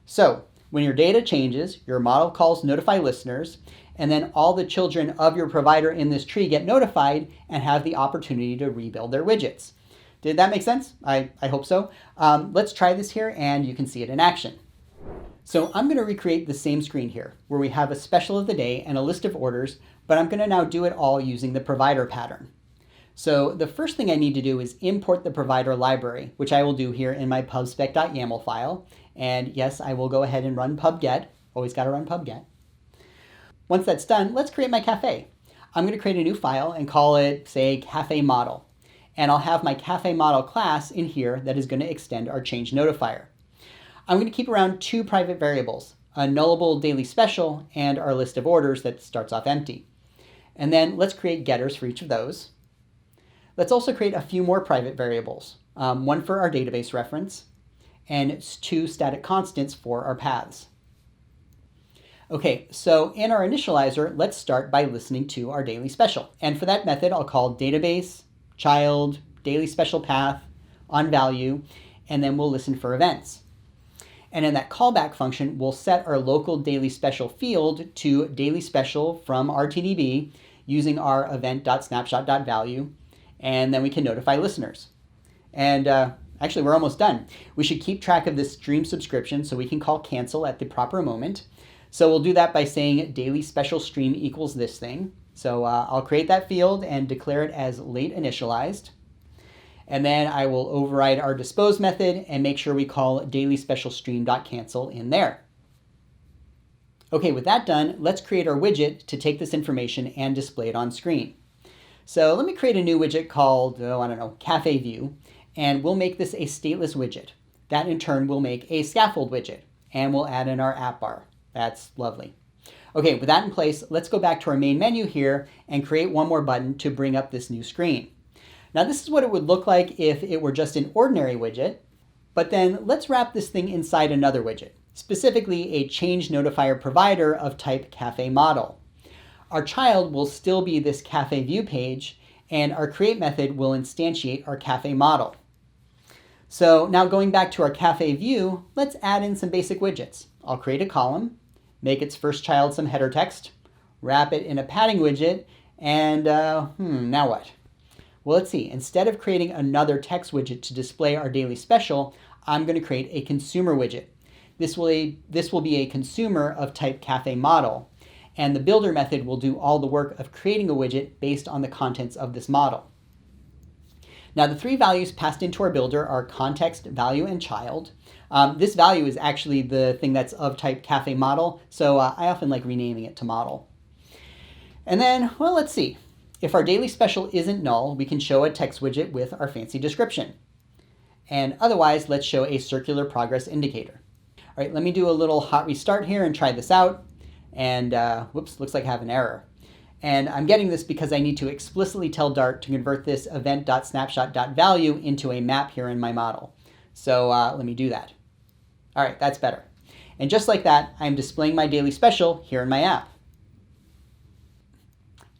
Speaker 1: So when your data changes, your model calls notify listeners, and then all the children of your provider in this tree get notified and have the opportunity to rebuild their widgets. Did that make sense? I hope so. Let's try this here and you can see it in action. So I'm going to recreate the same screen here where we have a special of the day and a list of orders, but I'm going to now do it all using the provider pattern. So the first thing I need to do is import the provider library, which I will do here in my pubspec.yaml file. And yes, I will go ahead and run pubget. Always got to run pubget. Once that's done, let's create my cafe. I'm going to create a new file and call it, say, cafe model. And I'll have my cafe model class in here that is going to extend our change notifier. I'm going to keep around two private variables, a nullable daily special and our list of orders that starts off empty. And then let's create getters for each of those. Let's also create a few more private variables, one for our database reference and two static constants for our paths. Okay, so in our initializer, let's start by listening to our daily special. And for that method, I'll call database, child, daily special path, on value, and then we'll listen for events. And in that callback function, we'll set our local daily special field to daily special from RTDB using our event.snapshot.value, and then we can notify listeners. And actually, we're almost done. We should keep track of this stream subscription so we can call cancel at the proper moment. So we'll do that by saying daily special stream equals this thing. So I'll create that field and declare it as late initialized. And then I will override our dispose method and make sure we call daily special stream.cancel in there. Okay, with that done, let's create our widget to take this information and display it on screen. So let me create a new widget called, Cafe View, and we'll make this a stateless widget. That in turn will make a scaffold widget, and we'll add in our app bar. That's lovely. Okay, with that in place, let's go back to our main menu here and create one more button to bring up this new screen. Now this is what it would look like if it were just an ordinary widget, but then let's wrap this thing inside another widget, specifically a change notifier provider of type cafe model. Our child will still be this cafe view page, and our create method will instantiate our cafe model. So now going back to our cafe view, let's add in some basic widgets. I'll create a column, make its first child some header text, wrap it in a padding widget, and now what? Well, let's see. Instead of creating another text widget to display our daily special, I'm going to create a consumer widget. This will be a consumer of type cafe model, and the builder method will do all the work of creating a widget based on the contents of this model. Now the three values passed into our builder are context, value, and child. This value is actually the thing that's of type cafe model, so I often like renaming it to model. And then, well, let's see. If our daily special isn't null, we can show a text widget with our fancy description. And otherwise, let's show a circular progress indicator. All right, let me do a little hot restart here and try this out. And whoops, looks like I have an error. And I'm getting this because I need to explicitly tell Dart to convert this event.snapshot.value into a map here in my model. So let me do that. All right, that's better. And just like that, I'm displaying my daily special here in my app.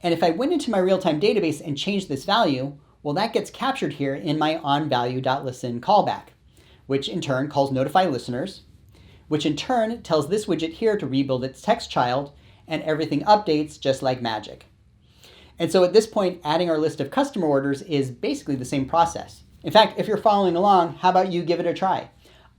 Speaker 1: And if I went into my real-time database and changed this value, well, that gets captured here in my onValue.listen callback, which in turn calls notify listeners, which in turn tells this widget here to rebuild its text child, and everything updates just like magic. And so at this point, adding our list of customer orders is basically the same process. In fact, if you're following along, how about you give it a try?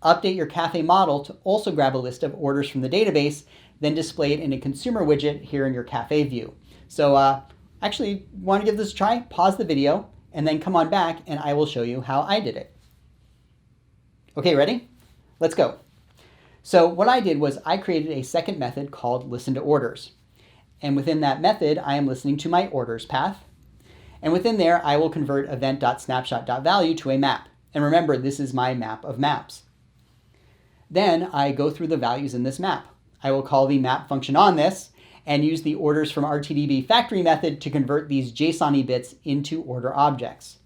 Speaker 1: Update your cafe model to also grab a list of orders from the database, then display it in a consumer widget here in your cafe view. So actually, want to give this a try? Pause the video, and then come on back, and I will show you how I did it. Okay, ready? Let's go. So what I did was I created a second method called listen to orders. And within that method, I am listening to my orders path. And within there, I will convert event.snapshot.value to a map. And remember, this is my map of maps. Then I go through the values in this map. I will call the map function on this and use the orders from RTDB factory method to convert these JSON-y bits into order objects.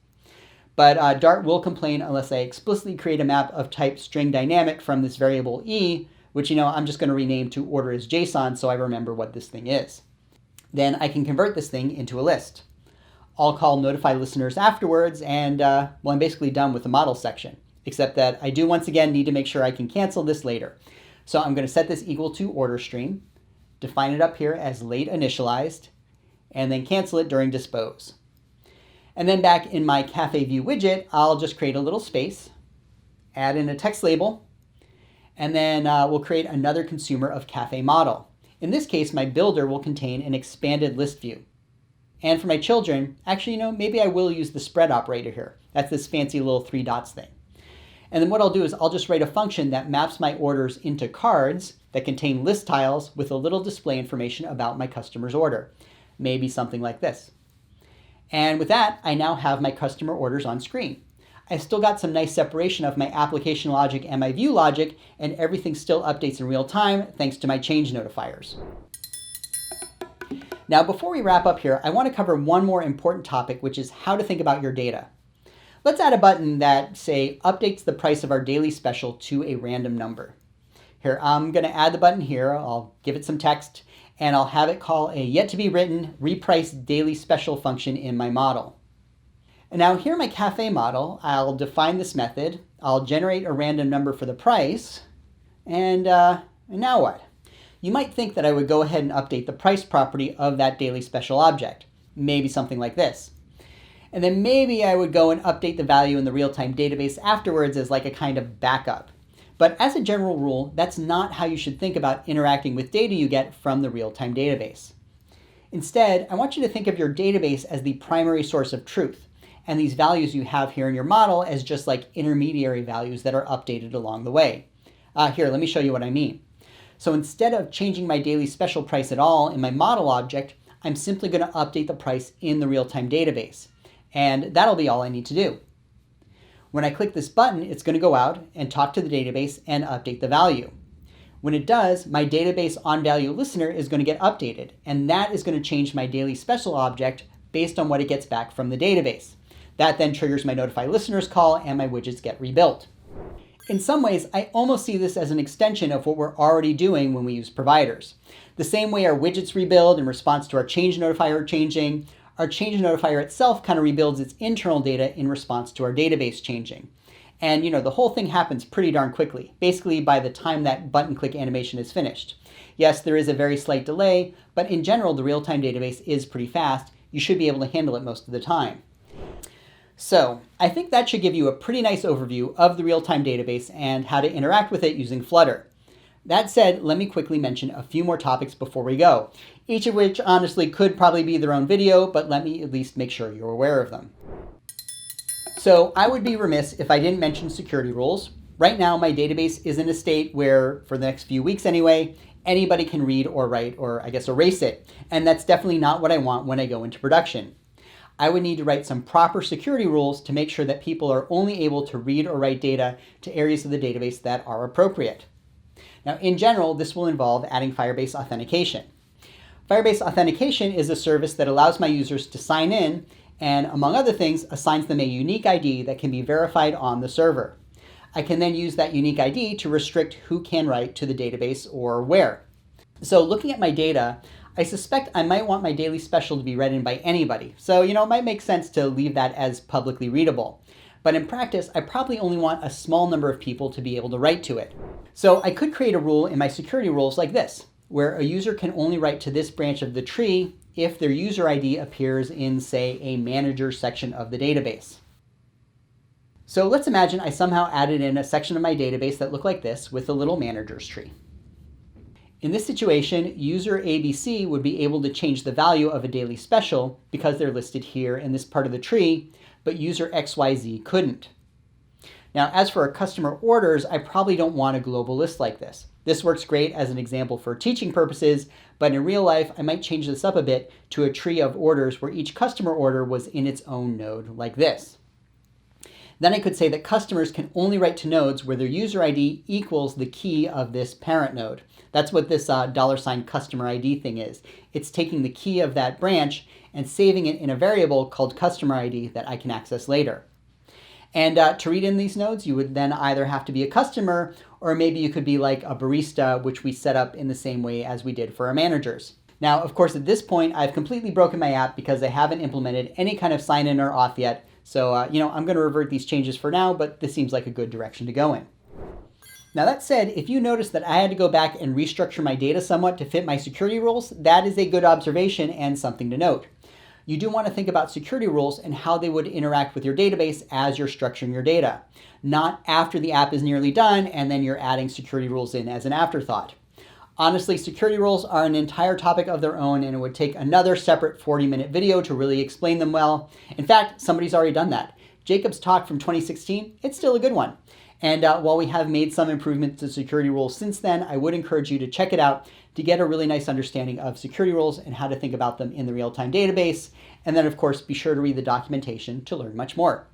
Speaker 1: But Dart will complain unless I explicitly create a map of type string dynamic from this variable e, which I'm just going to rename to order as JSON so I remember what this thing is. Then I can convert this thing into a list. I'll call notify listeners afterwards, and well, I'm basically done with the model section, except that I do once again need to make sure I can cancel this later. So I'm going to set this equal to order stream, define it up here as late initialized, and then cancel it during dispose. And then back in my cafe view widget, I'll just create a little space, add in a text label, and then we'll create another consumer of cafe model. In this case, my builder will contain an expanded list view. And for my children, actually, maybe I will use the spread operator here. That's this fancy little 3 dots thing. And then what I'll do is I'll just write a function that maps my orders into cards that contain list tiles with a little display information about my customer's order. Maybe something like this. And with that, I now have my customer orders on screen. I've still got some nice separation of my application logic and my view logic, and everything still updates in real time thanks to my change notifiers. Now, before we wrap up here, I want to cover one more important topic, which is how to think about your data. Let's add a button that, say, updates the price of our daily special to a random number. Here, I'm going to add the button here. I'll give it some text, and I'll have it call a yet-to-be-written reprice daily special function in my model. And now here in my cafe model, I'll define this method. I'll generate a random number for the price, and now what? You might think that I would go ahead and update the price property of that daily special object. Maybe something like this. And then maybe I would go and update the value in the real-time database afterwards as like a kind of backup. But as a general rule, that's not how you should think about interacting with data you get from the real-time database. Instead, I want you to think of your database as the primary source of truth, and these values you have here in your model as just like intermediary values that are updated along the way. Here, let me show you what I mean. So instead of changing my daily special price at all in my model object, I'm simply going to update the price in the real-time database. And that'll be all I need to do. When I click this button, it's going to go out and talk to the database and update the value. When it does, my database onValue listener is going to get updated, and that is going to change my daily special object based on what it gets back from the database. That then triggers my notify listeners call, and my widgets get rebuilt. In some ways, I almost see this as an extension of what we're already doing when we use providers. The same way our widgets rebuild in response to our change notifier changing, our change notifier itself kind of rebuilds its internal data in response to our database changing. And the whole thing happens pretty darn quickly, basically by the time that button click animation is finished. Yes, there is a very slight delay, but in general, the real-time database is pretty fast. You should be able to handle it most of the time. So I think that should give you a pretty nice overview of the real-time database and how to interact with it using Flutter. That said, let me quickly mention a few more topics before we go, each of which honestly could probably be their own video, but let me at least make sure you're aware of them. So I would be remiss if I didn't mention security rules. Right now, my database is in a state where, for the next few weeks anyway, anybody can read or write or I guess erase it. And that's definitely not what I want when I go into production. I would need to write some proper security rules to make sure that people are only able to read or write data to areas of the database that are appropriate. Now, in general, this will involve adding Firebase authentication. Firebase Authentication is a service that allows my users to sign in and, among other things, assigns them a unique ID that can be verified on the server. I can then use that unique ID to restrict who can write to the database or where. So looking at my data, I suspect I might want my daily special to be read in by anybody. So, it might make sense to leave that as publicly readable. But in practice, I probably only want a small number of people to be able to write to it. So I could create a rule in my security rules like this, where a user can only write to this branch of the tree if their user ID appears in, say, a manager section of the database. So let's imagine I somehow added in a section of my database that looked like this with a little managers tree. In this situation, user ABC would be able to change the value of a daily special because they're listed here in this part of the tree, but user XYZ couldn't. Now, as for our customer orders, I probably don't want a global list like this. This works great as an example for teaching purposes, but in real life, I might change this up a bit to a tree of orders where each customer order was in its own node like this. Then I could say that customers can only write to nodes where their user ID equals the key of this parent node. That's what this $customer ID thing is. It's taking the key of that branch and saving it in a variable called customer ID that I can access later. And to read in these nodes, you would then either have to be a customer, or maybe you could be like a barista, which we set up in the same way as we did for our managers. Now, of course, at this point, I've completely broken my app because I haven't implemented any kind of sign-in or auth yet. So, I'm going to revert these changes for now, but this seems like a good direction to go in. Now, that said, if you notice that I had to go back and restructure my data somewhat to fit my security rules, that is a good observation and something to note. You do want to think about security rules and how they would interact with your database as you're structuring your data, not after the app is nearly done and then you're adding security rules in as an afterthought. Honestly, security rules are an entire topic of their own, and it would take another separate 40-minute video to really explain them well. In fact, somebody's already done that. Jacob's talk from 2016, it's still a good one. And while we have made some improvements to security rules since then, I would encourage you to check it out to get a really nice understanding of security rules and how to think about them in the real-time database. And then, of course, be sure to read the documentation to learn much more.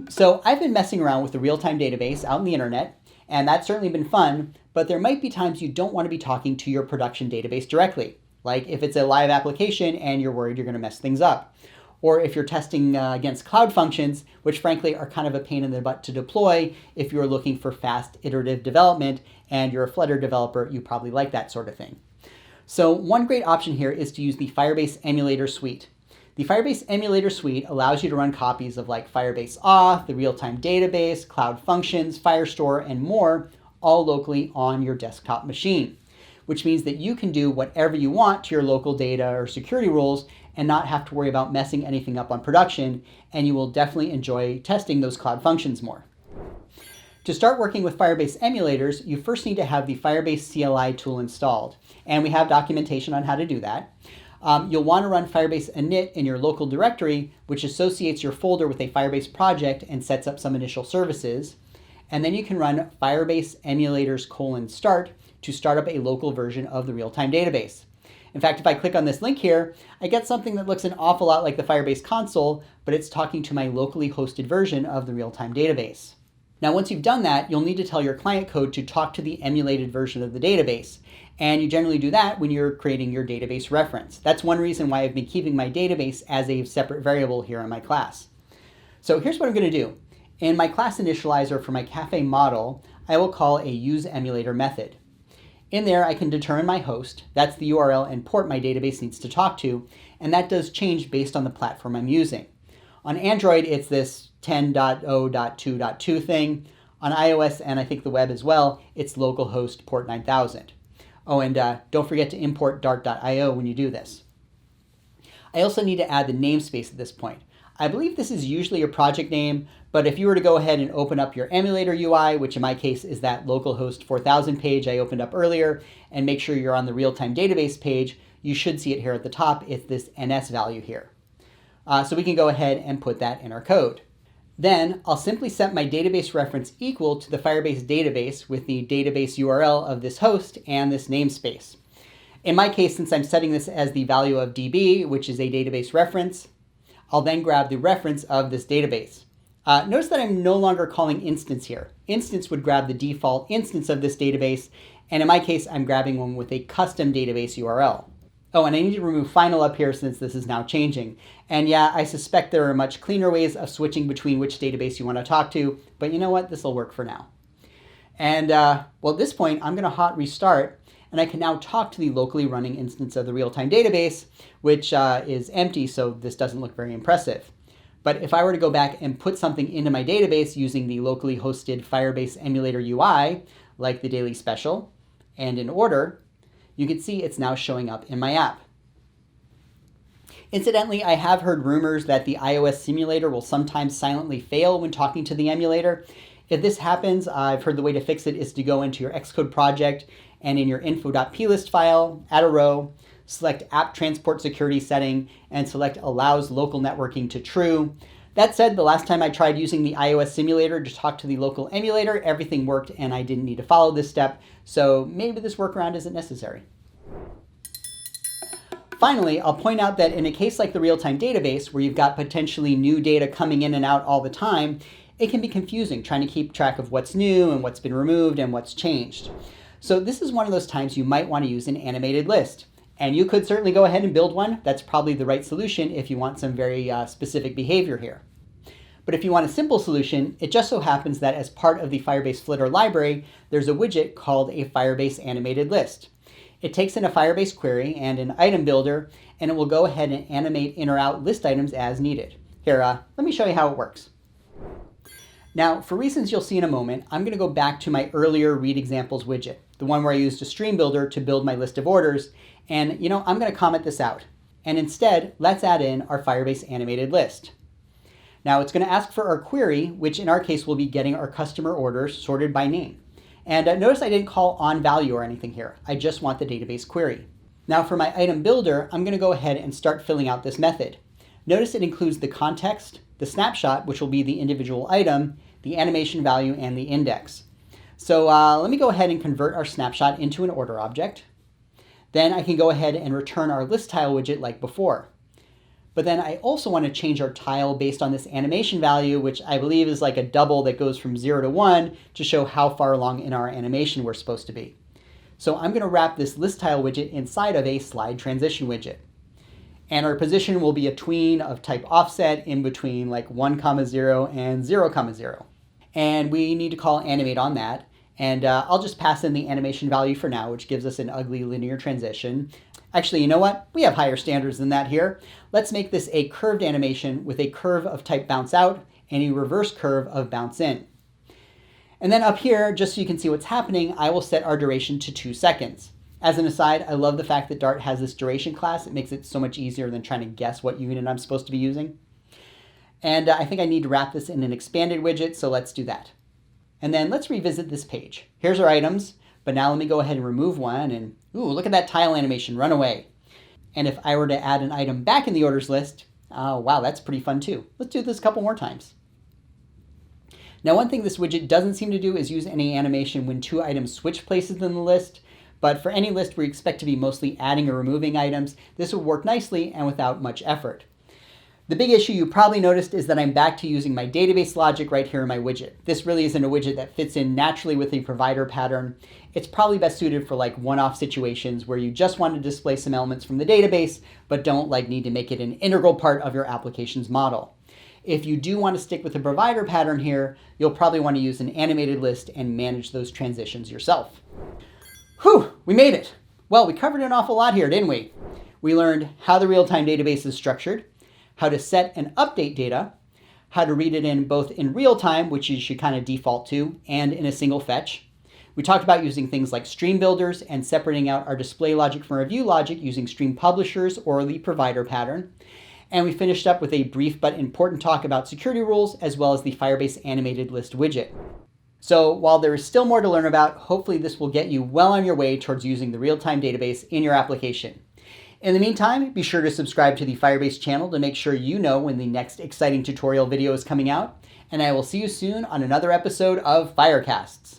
Speaker 1: So I've been messing around with the real-time database out on the internet, and that's certainly been fun, but there might be times you don't want to be talking to your production database directly, like if it's a live application and you're worried you're going to mess things up. Or if you're testing against cloud functions, which frankly are kind of a pain in the butt to deploy if you're looking for fast iterative development and you're a Flutter developer, you probably like that sort of thing. So one great option here is to use the Firebase Emulator suite. The Firebase Emulator suite allows you to run copies of like Firebase Auth, the real-time database, cloud functions, Firestore, and more, all locally on your desktop machine, which means that you can do whatever you want to your local data or security rules and not have to worry about messing anything up on production, and you will definitely enjoy testing those cloud functions more. To start working with Firebase emulators, you first need to have the Firebase CLI tool installed, and we have documentation on how to do that. You'll want to run Firebase init in your local directory, which associates your folder with a Firebase project and sets up some initial services. And then you can run Firebase emulators:start to start up a local version of the real-time database. In fact, if I click on this link here, I get something that looks an awful lot like the Firebase console, but it's talking to my locally hosted version of the real-time database. Now, once you've done that, you'll need to tell your client code to talk to the emulated version of the database. And you generally do that when you're creating your database reference. That's one reason why I've been keeping my database as a separate variable here in my class. So here's what I'm going to do. In my class initializer for my cafe model, I will call a useEmulator method. In there, I can determine my host. That's the URL and port my database needs to talk to, and that does change based on the platform I'm using. On Android, it's this 10.0.2.2 thing. On iOS, and I think the web as well, it's localhost port 9000. Oh, and don't forget to import dart.io when you do this. I also need to add the namespace at this point. I believe this is usually your project name, but if you were to go ahead and open up your emulator UI, which in my case is that localhost 4000 page I opened up earlier, and make sure you're on the real-time database page, you should see it here at the top. It's this NS value here. So we can go ahead and put that in our code. Then I'll simply set my database reference equal to the Firebase database with the database URL of this host and this namespace. In my case, since I'm setting this as the value of DB, which is a database reference, I'll then grab the reference of this database. Notice that I'm no longer calling instance here. Instance would grab the default instance of this database, And in my case, I'm grabbing one with a custom database URL. Oh, and I need to remove final up here since this is now changing. And yeah, I suspect there are much cleaner ways of switching between which database you want to talk to, but you know what? This will work for now. And well, at this point, I'm going to hot restart, and I can now talk to the locally running instance of the real-time database, which is empty, so this doesn't look very impressive. But if I were to go back and put something into my database using the locally hosted Firebase Emulator UI, like the daily special, and in order, you can see it's now showing up in my app. Incidentally, I have heard rumors that the iOS simulator will sometimes silently fail when talking to the emulator. If this happens, I've heard the way to fix it is to go into your Xcode project and in your info.plist file, add a row, select app transport security setting, and select allows local networking to true. That said, the last time I tried using the iOS simulator to talk to the local emulator, everything worked and I didn't need to follow this step, so maybe this workaround isn't necessary. Finally, I'll point out that in a case like the real-time database, where you've got potentially new data coming in and out all the time, it can be confusing trying to keep track of what's new and what's been removed and what's changed. So this is one of those times you might want to use an animated list. And you could certainly go ahead and build one. That's probably the right solution if you want some very specific behavior here. But if you want a simple solution, it just so happens that as part of the Firebase Flutter library, there's a widget called a FirebaseAnimatedList. It takes in a Firebase query and an item builder, and it will go ahead and animate in or out list items as needed. Here, let me show you how it works. Now, for reasons you'll see in a moment, I'm going to go back to my earlier read examples widget, the one where I used a StreamBuilder to build my list of orders, and I'm going to comment this out. And instead, let's add in our Firebase animated list. Now, it's going to ask for our query, which in our case will be getting our customer orders sorted by name. And notice I didn't call onValue or anything here. I just want the database query. Now for my item builder, I'm going to go ahead and start filling out this method. Notice it includes the context, the snapshot, which will be the individual item, the animation value, and the index. So let me go ahead and convert our snapshot into an order object. Then I can go ahead and return our list tile widget like before. But then I also want to change our tile based on this animation value, which I believe is like a double that goes from 0 to 1 to show how far along in our animation we're supposed to be. So I'm going to wrap this list tile widget inside of a slide transition widget. And our position will be a tween of type offset in between like 1, 0 and 0, 0. And we need to call animate on that. And I'll just pass in the animation value for now, which gives us an ugly linear transition. Actually, you know what? We have higher standards than that here. Let's make this a curved animation with a curve of type bounce out and a reverse curve of bounce in. And then up here, just so you can see what's happening, I will set our duration to 2 seconds. As an aside, I love the fact that Dart has this duration class. It makes it so much easier than trying to guess what unit I'm supposed to be using. And I think I need to wrap this in an expanded widget, so let's do that. And then let's revisit this page. Here's our items, but now let me go ahead and remove one, and ooh, look at that tile animation run away. And if I were to add an item back in the orders list, oh wow, that's pretty fun too. Let's do this a couple more times. Now, one thing this widget doesn't seem to do is use any animation when 2 items switch places in the list, but for any list where you expect to be mostly adding or removing items, this will work nicely and without much effort. The big issue you probably noticed is that I'm back to using my database logic right here in my widget. This really isn't a widget that fits in naturally with a provider pattern. It's probably best suited for like one-off situations where you just want to display some elements from the database, but don't need to make it an integral part of your application's model. If you do want to stick with the provider pattern here, you'll probably want to use an animated list and manage those transitions yourself. Whew, we made it. Well, we covered an awful lot here, didn't we? We learned how the real-time database is structured, how to set and update data, how to read it in both in real time, which you should kind of default to, and in a single fetch. We talked about using things like StreamBuilders and separating out our display logic from our view logic using stream publishers or the provider pattern. And we finished up with a brief but important talk about security rules as well as the Firebase animated list widget. So while there is still more to learn about, hopefully this will get you well on your way towards using the real-time database in your application. In the meantime, be sure to subscribe to the Firebase channel to make sure you know when the next exciting tutorial video is coming out, and I will see you soon on another episode of Firecasts.